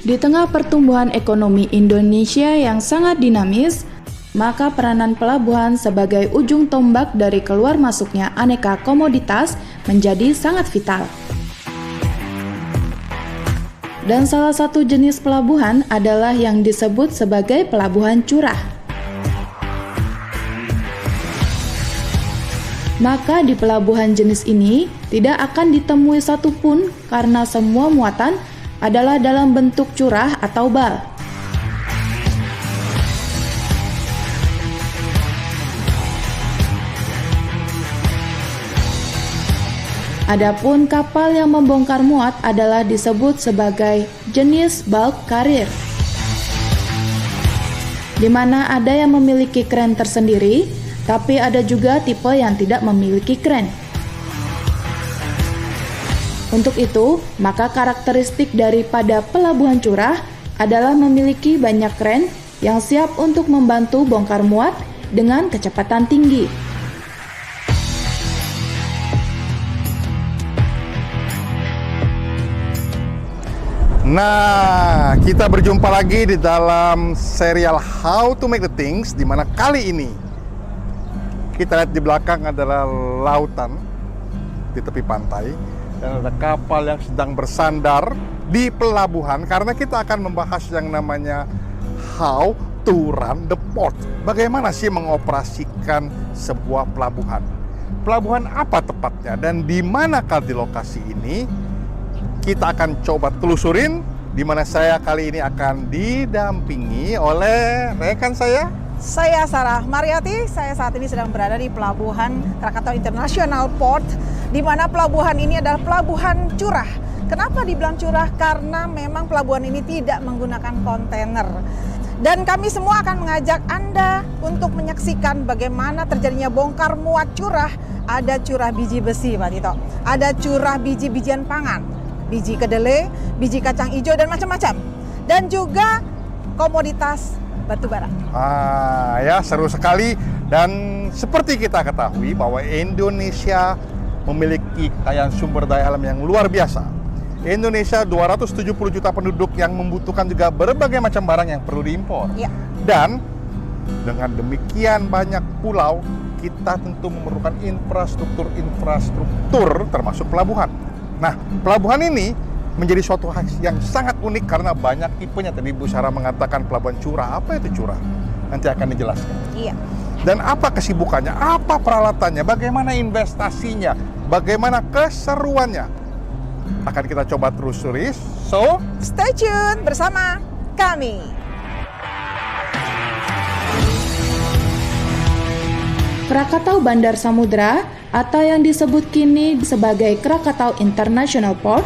Di tengah pertumbuhan ekonomi Indonesia yang sangat dinamis, maka peranan pelabuhan sebagai ujung tombak dari keluar masuknya aneka komoditas menjadi sangat vital. Dan salah satu jenis pelabuhan adalah yang disebut sebagai pelabuhan curah. Maka di pelabuhan jenis ini tidak akan ditemui satupun karena semua muatan adalah dalam bentuk curah atau bal. Adapun kapal yang membongkar muat adalah disebut sebagai jenis bulk carrier, di mana ada yang memiliki kren tersendiri, tapi ada juga tipe yang tidak memiliki kren. Untuk itu, maka karakteristik daripada pelabuhan curah adalah memiliki banyak kren yang siap untuk membantu bongkar muat dengan kecepatan tinggi. Nah, kita berjumpa lagi di dalam serial How to Make the Things, di mana kali ini kita lihat di belakang adalah lautan di tepi pantai. Dan ada kapal yang sedang bersandar di pelabuhan karena kita akan membahas yang namanya how to run the port. Bagaimana sih mengoperasikan sebuah pelabuhan? Pelabuhan apa tepatnya dan di manakah di lokasi ini? Kita akan coba telusurin, di mana saya kali ini akan didampingi oleh rekan saya. Saya Sarah Mariati, saya saat ini sedang berada di Pelabuhan Krakatau International Port, di mana pelabuhan ini adalah pelabuhan curah. Kenapa dibilang curah? Karena memang pelabuhan ini tidak menggunakan kontainer. Dan kami semua akan mengajak Anda untuk menyaksikan bagaimana terjadinya bongkar muat curah. Ada curah biji besi, Pak Tito. Ada curah biji-bijian pangan, biji kedelai, biji kacang hijau, dan macam-macam. Dan juga komoditas batu bara. Ya, seru sekali. Dan seperti kita ketahui bahwa Indonesia memiliki kekayaan sumber daya alam yang luar biasa. Indonesia 270 juta penduduk yang membutuhkan juga berbagai macam barang yang perlu diimpor. Ya. Dan dengan demikian banyak pulau, kita tentu memerlukan infrastruktur termasuk pelabuhan. Nah, pelabuhan ini menjadi suatu hal yang sangat unik karena banyak tipenya. Tadi Bu Sarah mengatakan pelabuhan curah. Apa itu curah? Nanti akan dijelaskan. Iya. Dan apa kesibukannya? Apa peralatannya? Bagaimana investasinya? Bagaimana keseruannya? Akan kita coba telusuri. So, stay tune bersama kami. Krakatau Bandar Samudra atau yang disebut kini sebagai Krakatau International Port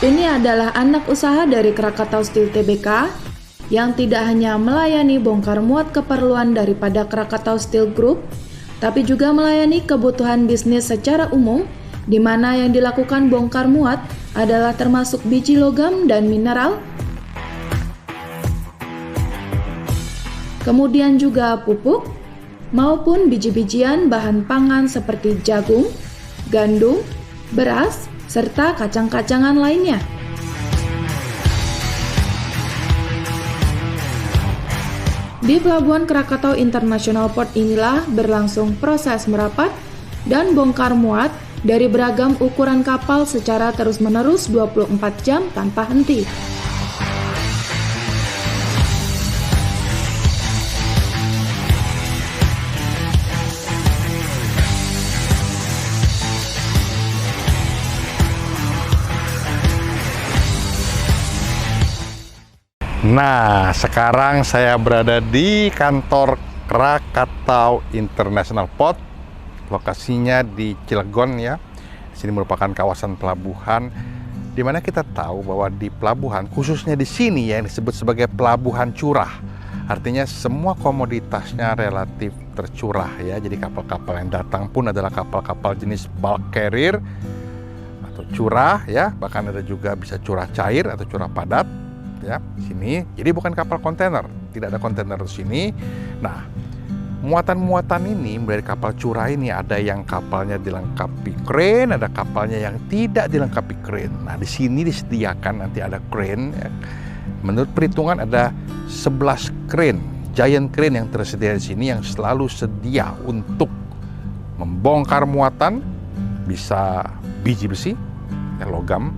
ini adalah anak usaha dari Krakatau Steel Tbk yang tidak hanya melayani bongkar muat keperluan daripada Krakatau Steel Group, tapi juga melayani kebutuhan bisnis secara umum, di mana yang dilakukan bongkar muat adalah termasuk biji logam dan mineral, kemudian juga pupuk, maupun biji-bijian bahan pangan seperti jagung, gandum, beras, serta kacang-kacangan lainnya. Di Pelabuhan Krakatau International Port inilah berlangsung proses merapat dan bongkar muat dari beragam ukuran kapal secara terus-menerus 24 jam tanpa henti. nah sekarang saya berada di kantor Krakatau International Port. Lokasinya di Cilegon ya. Sini merupakan kawasan pelabuhan di mana kita tahu bahwa di pelabuhan, khususnya di sini yang disebut sebagai pelabuhan curah. Artinya semua komoditasnya relatif tercurah ya. Jadi kapal-kapal yang datang pun adalah kapal-kapal jenis bulk carrier atau curah ya. Bahkan ada juga bisa curah cair atau curah padat ya di sini. Jadi bukan kapal kontainer, tidak ada kontainer di sini. Nah, muatan-muatan ini dari kapal curah ini ada yang kapalnya dilengkapi crane, ada kapalnya yang tidak dilengkapi crane. Nah, di sini disediakan nanti ada crane. Ya. Menurut perhitungan ada 11 crane, giant crane yang tersedia di sini yang selalu sedia untuk membongkar muatan, bisa biji besi, logam,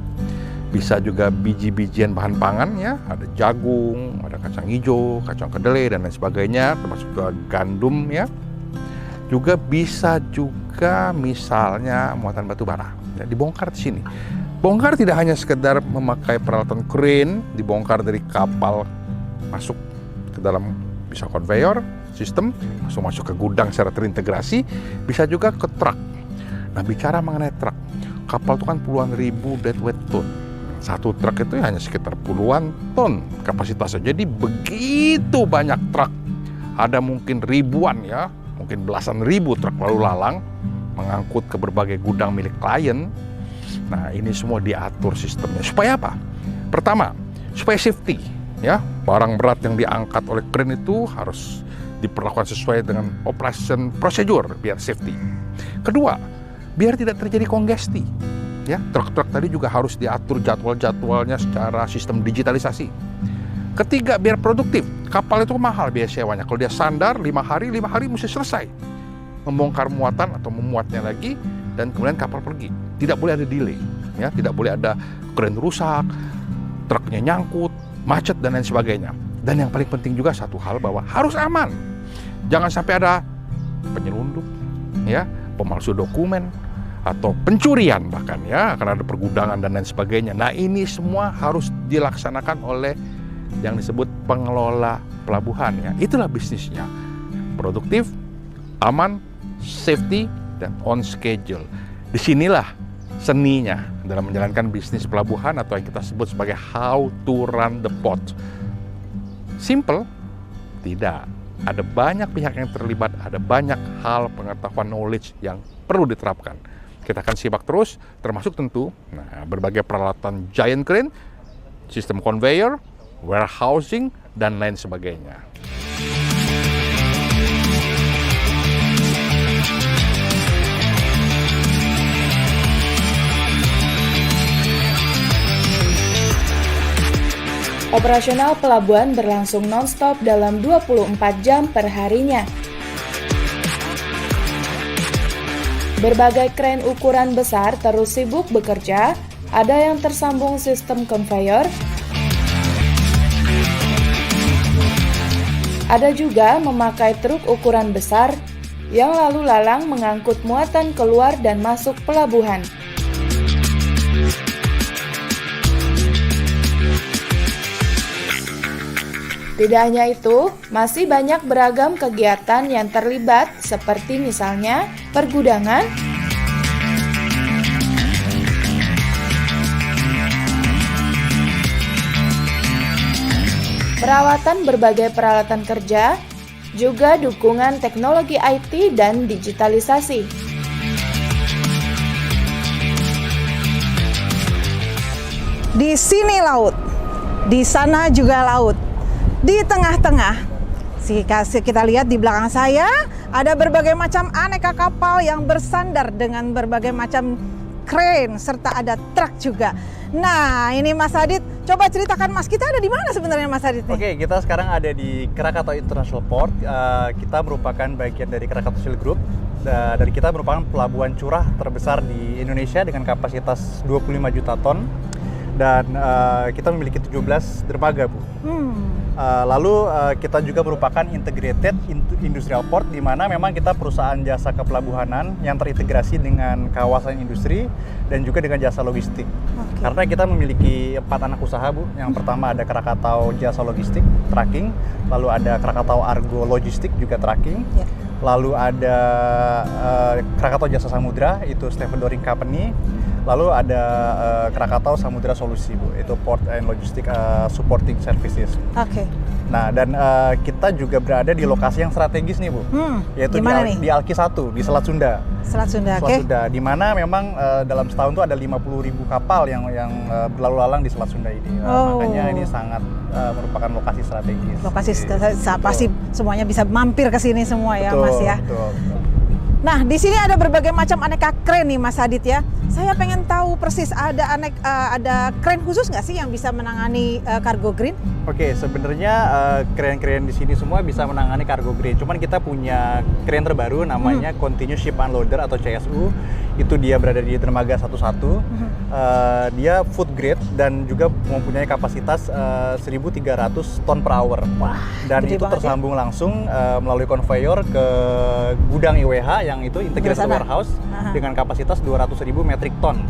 bisa juga biji-bijian bahan pangan ya, ada jagung, ada kacang hijau, kacang kedelai dan lain sebagainya, termasuk juga gandum ya. Juga bisa juga misalnya muatan batu bara, ya, dibongkar di sini. Bongkar tidak hanya sekedar memakai peralatan crane, dibongkar dari kapal masuk ke dalam bisa conveyor sistem, masuk ke gudang secara terintegrasi, bisa juga ke truk. Nah, bicara mengenai truk, kapal itu kan puluhan ribu deadweight ton. Satu truk itu hanya sekitar puluhan ton kapasitasnya. Jadi begitu banyak truk. Ada mungkin ribuan ya, mungkin belasan ribu truk lalu lalang mengangkut ke berbagai gudang milik klien. Nah, ini semua diatur sistemnya. Supaya apa? Pertama, supaya safety ya. Barang berat yang diangkat oleh crane itu harus diperlakukan sesuai dengan operation procedure biar safety. Kedua, biar tidak terjadi kongesti. Ya, truk-truk tadi juga harus diatur jadwal-jadwalnya secara sistem digitalisasi. Ketiga, biar produktif. Kapal itu mahal biaya sewanya. Kalau dia sandar 5 hari mesti selesai membongkar muatan atau memuatnya lagi dan kemudian kapal pergi. Tidak boleh ada delay, ya, tidak boleh ada crane rusak, truknya nyangkut, macet dan lain sebagainya. Dan yang paling penting juga satu hal bahwa harus aman. Jangan sampai ada penyelundup, ya, pemalsu dokumen, atau pencurian bahkan ya, karena ada pergudangan dan lain sebagainya. Nah, ini semua harus dilaksanakan oleh yang disebut pengelola pelabuhan ya. Itulah bisnisnya. Produktif, aman, safety, dan on schedule. Disinilah seninya dalam menjalankan bisnis pelabuhan atau yang kita sebut sebagai how to run the port. Simple? Tidak. Ada banyak pihak yang terlibat, ada banyak hal pengetahuan knowledge yang perlu diterapkan. Kita akan simak terus, termasuk tentu berbagai peralatan giant crane, sistem conveyor, warehousing, dan lain sebagainya. Operasional pelabuhan berlangsung non-stop dalam 24 jam per harinya. Berbagai crane ukuran besar terus sibuk bekerja, ada yang tersambung sistem conveyor, ada juga memakai truk ukuran besar yang lalu lalang mengangkut muatan keluar dan masuk pelabuhan. Tidak hanya itu, masih banyak beragam kegiatan yang terlibat seperti misalnya pergudangan, perawatan berbagai peralatan kerja, juga dukungan teknologi IT dan digitalisasi. Di sini laut, di sana juga laut. Di tengah-tengah, kita lihat di belakang saya ada berbagai macam aneka kapal yang bersandar dengan berbagai macam crane serta ada truk juga. Nah, ini Mas Adit, coba ceritakan Mas, kita ada di mana sebenarnya Mas Adit? Oke, kita sekarang ada di Krakatau International Port. Kita merupakan bagian dari Krakatau Steel Group. Dan kita merupakan pelabuhan curah terbesar di Indonesia dengan kapasitas 25 juta ton. Dan kita memiliki 17 dermaga, Bu. Lalu kita juga merupakan integrated industrial port, di mana memang kita perusahaan jasa kepelabuhanan yang terintegrasi dengan kawasan industri dan juga dengan jasa logistik. Karena kita memiliki 4 anak usaha, Bu. Yang pertama ada Krakatau Jasa Logistik, tracking. Lalu ada Krakatau Argo Logistik, juga tracking. Lalu ada Krakatau Jasa Samudra, itu stevedoring company. Lalu ada Krakatau Samudra Solusi, Bu. Itu Port and Logistic Supporting Services. Oke. Nah, dan kita juga berada di lokasi yang strategis nih, Bu. Yaitu di Alki 1, di Selat Sunda. Selat Sunda, Selat Sunda, di mana memang dalam setahun itu ada 50.000 kapal yang berlalu lalang di Selat Sunda ini. Makanya ini sangat merupakan lokasi strategis. Lokasi pasti semuanya bisa mampir ke sini semua ya, betul, Mas ya. Betul. Nah, di sini ada berbagai macam aneka kren nih, Mas Adit ya. Saya pengen tahu persis ada kren khusus nggak sih yang bisa menangani cargo green? Oke, sebenarnya kren-kren di sini semua bisa menangani cargo green. Cuman kita punya kren terbaru namanya Continuous Ship Unloader atau CSU. Itu dia berada di dermaga 11. Dia food grade dan juga mempunyai kapasitas 1.300 ton per hour. Wah, dan itu tersambung langsung melalui konveyor ke gudang IWH yang itu integrated warehouse dengan kapasitas 200.000 metric ton.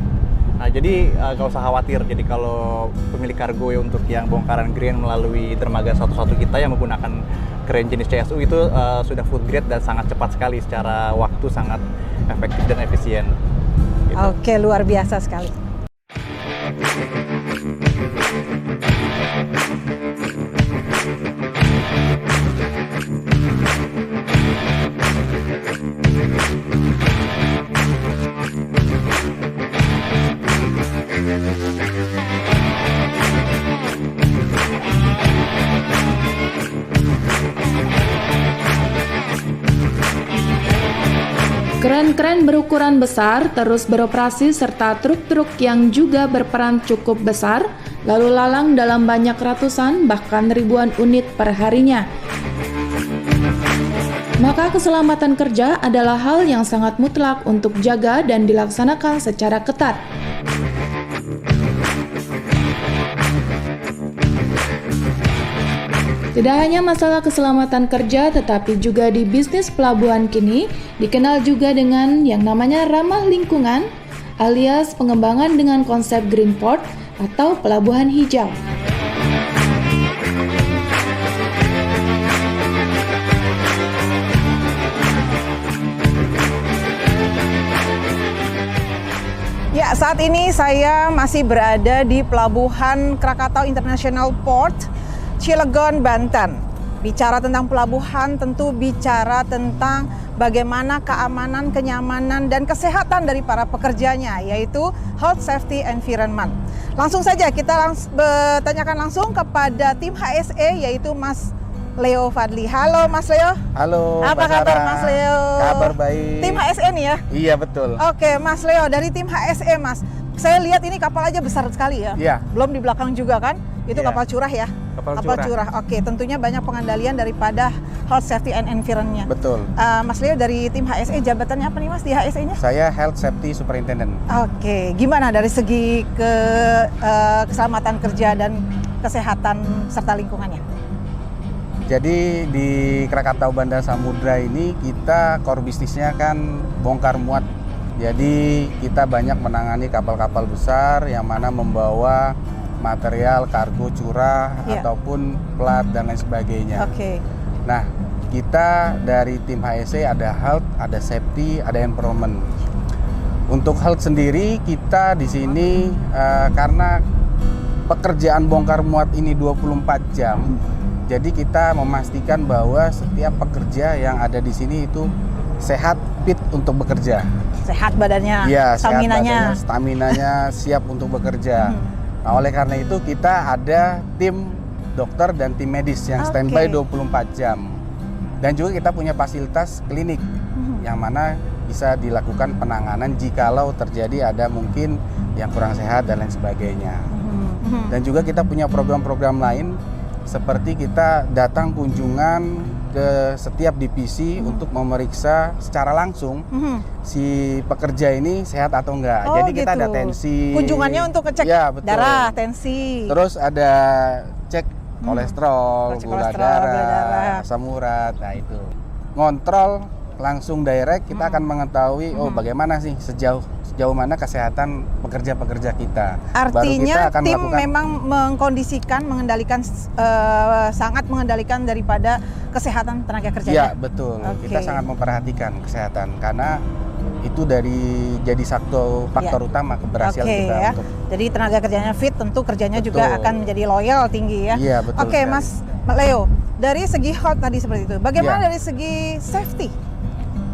Nah, jadi nggak usah khawatir. Jadi kalau pemilik kargo ya untuk yang bongkaran grain melalui dermaga 11 kita yang menggunakan kren jenis CSU itu sudah food grade dan sangat cepat sekali, secara waktu sangat efektif dan efisien. Gitu. Oke, luar biasa sekali. Kren-kren berukuran besar terus beroperasi serta truk-truk yang juga berperan cukup besar lalu lalang dalam banyak ratusan bahkan ribuan unit per harinya. Maka keselamatan kerja adalah hal yang sangat mutlak untuk jaga dan dilaksanakan secara ketat. Tidak hanya masalah keselamatan kerja, tetapi juga di bisnis pelabuhan kini dikenal juga dengan yang namanya ramah lingkungan, alias pengembangan dengan konsep Green Port atau pelabuhan hijau. Ya, saat ini saya masih berada di Pelabuhan Krakatau International Port, Cilegon, Banten. Bicara tentang pelabuhan tentu bicara tentang bagaimana keamanan, kenyamanan, dan kesehatan dari para pekerjanya, yaitu health, safety, environment. Langsung saja kita bertanyakan langsung kepada tim HSE, yaitu Mas Leo Fadli. Halo Mas Leo. Halo. Apa kabar Mas Leo? Kabar baik. Tim HSE nih ya? Iya betul. Oke Mas Leo, dari tim HSE Mas. Saya lihat ini kapal aja besar sekali ya. Iya. Belum di belakang juga kan? Itu Iya. kapal curah ya? Kapal curah. Oke, tentunya banyak pengandalian daripada health, safety, and environment-nya. Betul. Mas Leo dari tim HSE, jabatannya apa nih Mas di HSE-nya? Saya Health Safety Superintendent. Oke, gimana dari segi keselamatan kerja dan kesehatan serta lingkungannya? Jadi di Krakatau Bandar Samudra ini kita core bisnisnya kan bongkar muat. Jadi kita banyak menangani kapal-kapal besar yang mana membawa material kargo curah ataupun plat dan lain sebagainya. Oke. Nah, kita dari tim HSE ada health, ada safety, ada environment. Untuk health sendiri kita di sini karena pekerjaan bongkar muat ini 24 jam. Jadi kita memastikan bahwa setiap pekerja yang ada di sini itu sehat, fit untuk bekerja. Sehat badannya, Iya, staminanya. Staminanya siap untuk bekerja. Nah, oleh karena itu kita ada tim dokter dan tim medis yang standby 24 jam. Dan juga kita punya fasilitas klinik yang mana bisa dilakukan penanganan jikalau terjadi ada mungkin yang kurang sehat dan lain sebagainya. Dan juga kita punya program-program lain seperti kita datang kunjungan ke setiap divisi untuk memeriksa secara langsung si pekerja ini sehat atau enggak. Jadi kita ada tensi. Kunjungannya untuk ngecek darah, tensi. Terus ada cek kolesterol, gula darah, asam urat. Nah itu. Ngontrol langsung direct kita akan mengetahui bagaimana sih sejauh mana kesehatan pekerja-pekerja kita. Artinya Baru kita akan tim melakukan, memang mengkondisikan, mengendalikan sangat mengendalikan daripada kesehatan tenaga kerjanya. Iya betul. Oke. Kita sangat memperhatikan kesehatan karena itu jadi satu faktor utama keberhasilan kita ya. untuk. Jadi tenaga kerjanya fit, tentu kerjanya Betul. juga akan menjadi loyal tinggi ya. Iya, betul. Oke, sekali. Mas Leo, dari segi health tadi seperti itu, bagaimana Iya. dari segi safety?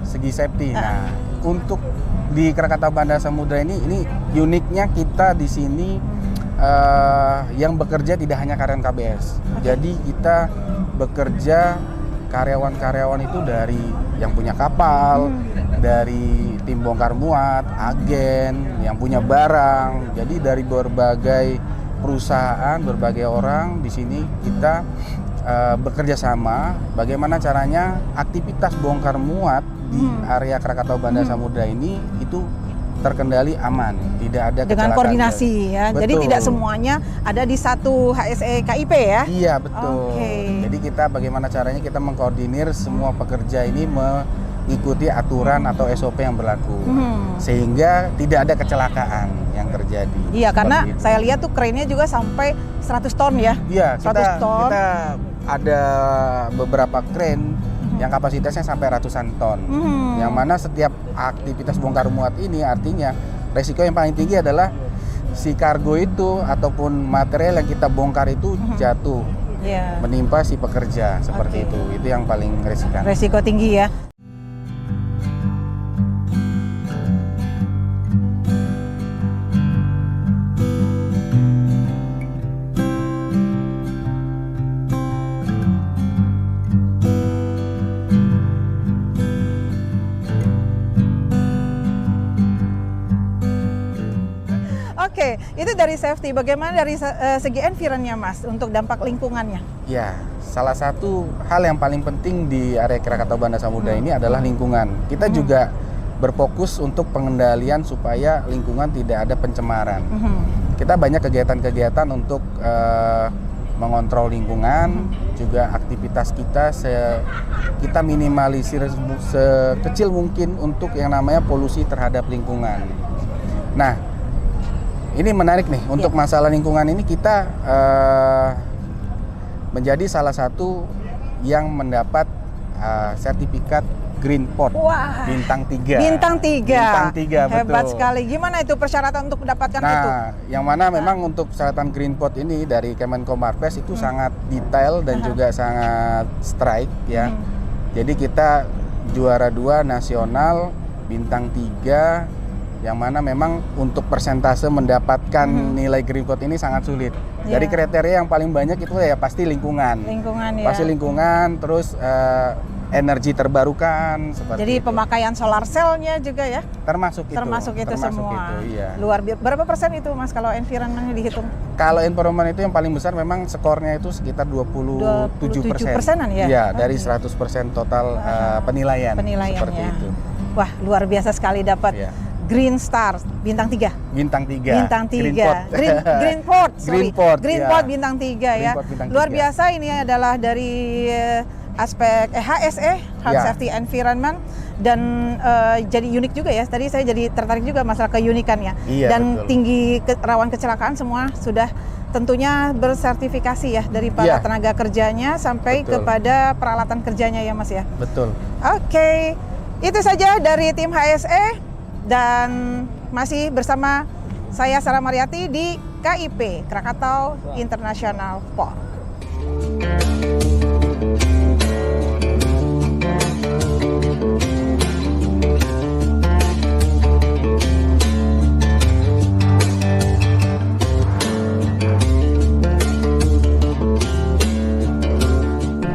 Segi safety. Nah, untuk di Krakatau Bandar Samudra ini uniknya kita di sini yang bekerja tidak hanya karyawan KBS. Jadi kita bekerja karyawan-karyawan itu dari yang punya kapal, dari tim bongkar muat, agen, yang punya barang. Jadi dari berbagai perusahaan, berbagai orang di sini kita bekerja sama bagaimana caranya aktivitas bongkar muat di area Krakatau Bandar Samudra ini itu terkendali aman, tidak ada Dengan kecelakaan. koordinasi ya. Betul. Jadi tidak semuanya ada di satu HSE KIP ya. Iya, betul. Oke. Jadi kita bagaimana caranya kita mengkoordinir semua pekerja ini mengikuti aturan atau SOP yang berlaku. Sehingga tidak ada kecelakaan yang terjadi. Iya, karena Seperti itu. saya lihat tuh krennya juga sampai 100 ton ya. Iya, 100 ton. kita ada beberapa kren yang kapasitasnya sampai ratusan ton. Yang mana setiap aktivitas bongkar muat ini artinya resiko yang paling tinggi adalah si kargo itu ataupun material yang kita bongkar itu jatuh Iya. menimpa si pekerja seperti Oke. itu. Itu yang paling riskan. Resiko tinggi ya. Oke, itu dari safety. Bagaimana dari segi environnya, Mas, untuk dampak lingkungannya? Ya, salah satu hal yang paling penting di area Krakatau Bandar Samudra ini adalah lingkungan. Kita juga berfokus untuk pengendalian supaya lingkungan tidak ada pencemaran. Kita banyak kegiatan-kegiatan untuk mengontrol lingkungan, juga aktivitas kita minimalisir sekecil mungkin untuk yang namanya polusi terhadap lingkungan. Nah, ini menarik nih, untuk masalah lingkungan ini kita menjadi salah satu yang mendapat sertifikat Green Port. Wah, Bintang 3. Bintang 3. Bintang 3, betul. Hebat sekali. Gimana itu persyaratan untuk mendapatkan itu? Nah, yang mana memang untuk persyaratan Green Port ini dari Kemenko Marves itu sangat detail dan juga sangat strike ya. Jadi kita juara 2 nasional Bintang 3, yang mana memang untuk persentase mendapatkan nilai Green Port ini sangat sulit. Dari kriteria yang paling banyak itu ya pasti lingkungan. Lingkungan ya. Pasti lingkungan, terus energi terbarukan seperti Jadi itu. pemakaian solar cell-nya juga ya? Termasuk itu. Termasuk itu semua. Itu, iya. Berapa persen itu, Mas, kalau environment-nya dihitung? Kalau environment itu yang paling besar memang skornya itu sekitar 27%. ya? Iya, dari 100% total penilaian. Seperti Penilaiannya. itu. Wah, luar biasa sekali dapat Iya. Green Star Bintang 3. Bintang 3. Bintang 3. Green Port. Green Port, sorry. Green Port, Green iya. Port Bintang 3 ya. Green Port Bintang Luar 3. biasa, ini adalah dari aspek HSE, Health Ya. Safety Environment, dan jadi unik juga ya. Tadi saya jadi tertarik juga masalah keunikannya. Iya, Dan betul. tinggi rawan kecelakaan semua sudah tentunya bersertifikasi ya, dari para Iya. tenaga kerjanya sampai Betul. kepada peralatan kerjanya ya, Mas ya. Betul. Oke, itu saja dari tim HSE, dan masih bersama saya Sarah Mariati di KIP, Krakatau International Port.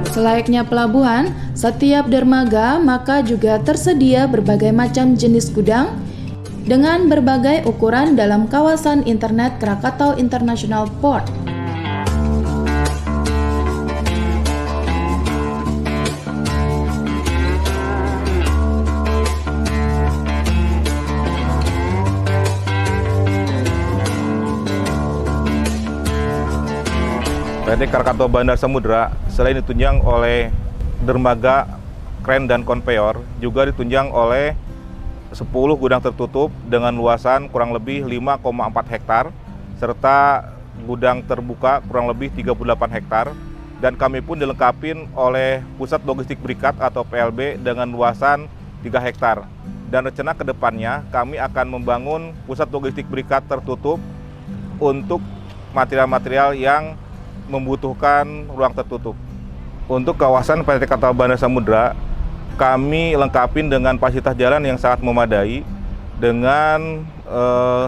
Selayaknya pelabuhan, setiap dermaga maka juga tersedia berbagai macam jenis gudang dengan berbagai ukuran dalam kawasan internet Krakatau International Port. PT Krakatau Bandar Samudra selain ditunjang oleh dermaga, kren dan konveyor, juga ditunjang oleh 10 gudang tertutup dengan luasan kurang lebih 5,4 hektar serta gudang terbuka kurang lebih 38 hektar, dan kami pun dilengkapi oleh pusat logistik berikat atau PLB dengan luasan 3 hektar. dan rencana kedepannya kami akan membangun pusat logistik berikat tertutup untuk material-material yang membutuhkan ruang tertutup. Untuk kawasan PT Krakatau Bandar Samudra, kami lengkapin dengan fasilitas jalan yang sangat memadai, dengan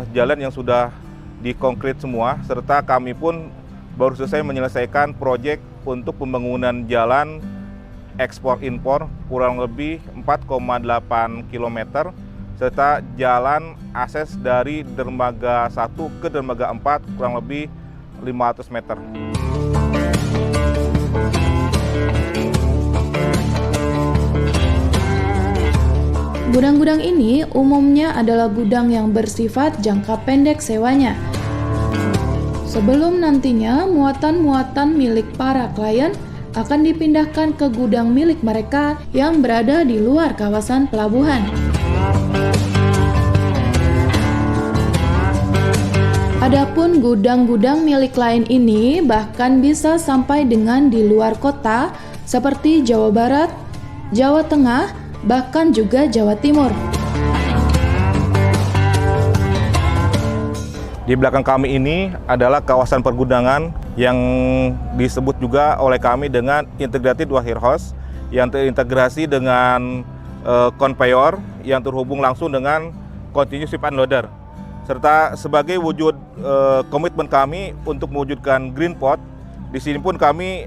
jalan yang sudah dikonkrit semua, serta kami pun baru selesai menyelesaikan proyek untuk pembangunan jalan ekspor-impor kurang lebih 4,8 km, serta jalan akses dari dermaga 1 ke dermaga 4 kurang lebih 500 meter. Gudang-gudang ini umumnya adalah gudang yang bersifat jangka pendek sewanya. Sebelum nantinya muatan-muatan milik para klien akan dipindahkan ke gudang milik mereka yang berada di luar kawasan pelabuhan. Adapun gudang-gudang milik klien ini bahkan bisa sampai dengan di luar kota seperti Jawa Barat, Jawa Tengah, bahkan juga Jawa Timur. Di belakang kami ini adalah kawasan pergudangan yang disebut juga oleh kami dengan Integrated Warehouse yang terintegrasi dengan conveyor yang terhubung langsung dengan Continuous Ship Unloader. Serta sebagai wujud komitmen kami untuk mewujudkan Green Port, di sini pun kami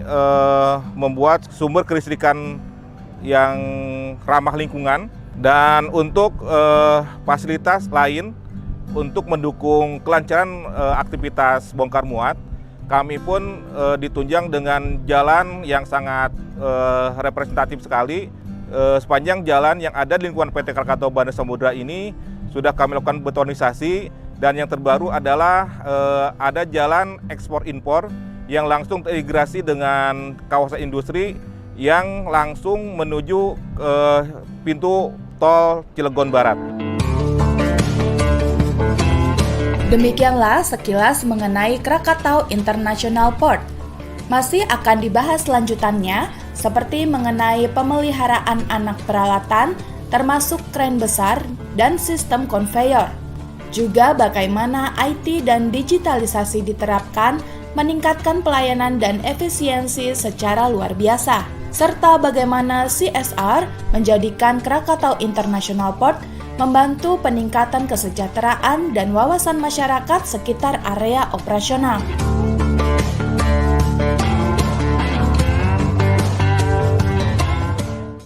membuat sumber kelistrikan yang ramah lingkungan, dan untuk fasilitas lain untuk mendukung kelancaran aktivitas bongkar muat, kami pun ditunjang dengan jalan yang sangat representatif sekali. Sepanjang jalan yang ada di lingkungan PT Krakatau Bandar Samudra ini sudah kami lakukan betonisasi, dan yang terbaru adalah ada jalan ekspor-impor yang langsung terintegrasi dengan kawasan industri yang langsung menuju pintu tol Cilegon Barat. Demikianlah sekilas mengenai Krakatau International Port. Masih akan dibahas lanjutannya, seperti mengenai pemeliharaan anak peralatan, termasuk kren besar dan sistem konveyor. Juga bagaimana IT dan digitalisasi diterapkan, meningkatkan pelayanan dan efisiensi secara luar biasa, serta bagaimana CSR menjadikan Krakatau International Port membantu peningkatan kesejahteraan dan wawasan masyarakat sekitar area operasional.